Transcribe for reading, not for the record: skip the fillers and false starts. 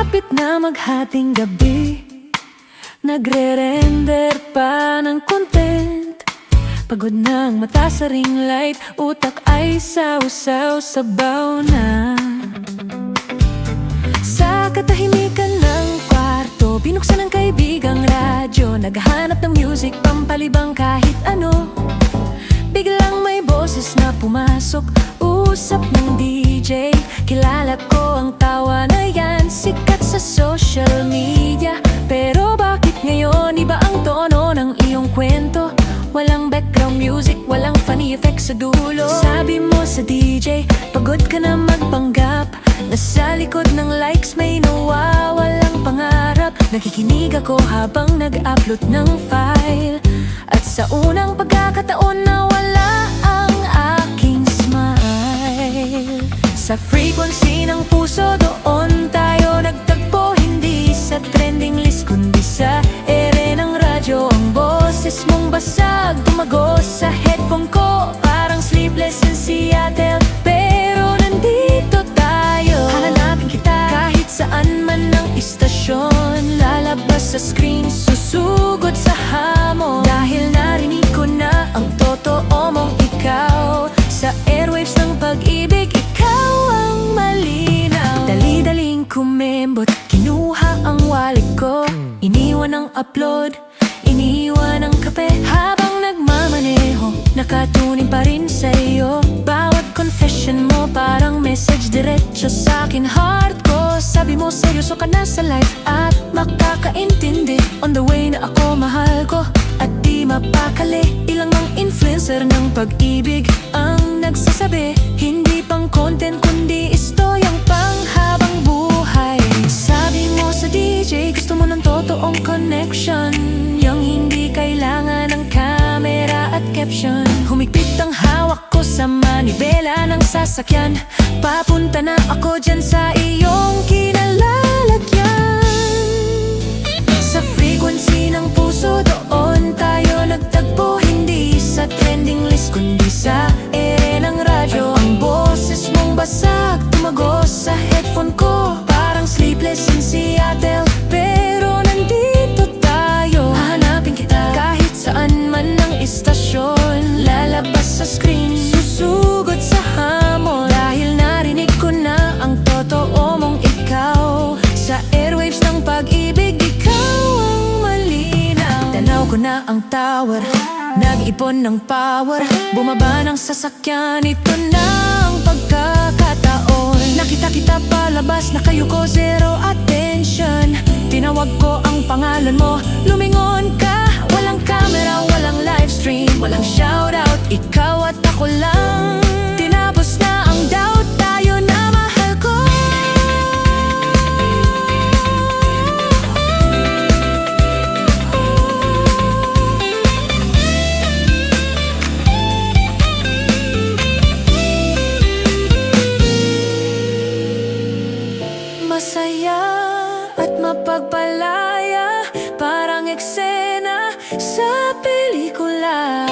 Malapit na maghating gabi, nagre-render pa ng content. Pagod ng mata sa ring light, utak ay saw-saw sabaw na. Sa katahimikan ng kwarto, binuksan ng kaibigang radyo, naghahanap ng music, pampalibang kahit ano. Biglang may boses na pumasok, usap ng DJ. Kilala ko ang tawa na yan, sikat sa social media. Pero bakit ngayon iba ang tono ng iyong kwento? Walang background music, walang funny effects sa dulo. Sabi mo sa DJ, pagod ka na magpanggap. Nasa likod ng likes may nawawalang pangarap. Nakikinig ako habang nag-upload ng file. At sa unang pagkakataon nawala ang aking smile. Sa frequency ng puso doon tayo nagtagpo. Hindi sa trending list kundi sa ere ng radyo. Ang boses mong basag tumagos sa headphone ko, parang Sleepless in Seattle. Pero nandito tayo, hahanapin kita kahit saan man ng istasyon. Lalabas sa screen, susugod sa hamon. Dahil narinig ko na ang totoo mong ikaw. Sa airwaves ng pag-ibig, ikaw ang malinaw. Dali-daling kumembot, kinuha ang wallet ko. Iniwan ang upload, iniwan ang kape. Habang nagmamaneho, nakatuning pa rin sa'yo. Bawat confession mo parang message diretso sa'kin heart ko. Sabi mo seryoso ka na sa life at makakaintindi. On the way na ako mahal ko at di mapakali. Ilang mga influencer ng pag-ibig ang nagsasabi, hindi pang content kundi istoryang panghabang buhay. Sabi mo sa DJ, gusto mo ng totoong connection, yung hindi kailangan ng camera at caption. Humigpit ang hawak ko sa manibela ng sasakyan. Papunta na ako dyan sa iyong kinalalagyan. Sa frequency ng puso doon tayo nagtagpo. Hindi sa trending list kundi sa ere ng radyo. Ang boses mong basag tumagos sa headphone ko, parang Sleepless in Seattle. Pero nandito tayo, hahanapin kita kahit saan man ng istasyon. Lalabas sa screen, susugod sa hamon. Dahil narinig ko na ang totoo mong ikaw. Sa airwaves ng pag-ibig, ikaw ang malinaw. Tanaw ko na ang tower, nag-ipon ng power. Bumaba ng sasakyan, ito na ang pagkakataon. Nakita kita palabas, nakayuko, zero attention. Tinawag ko ang pangalan mo, lumingon ka. Walang camera, walang livestream, walang shoutout. Ikaw at ako lang. Tinapos na ang doubt, tayo na mahal ko. Masaya at mapagpalaya, parang eksena sa pelikula.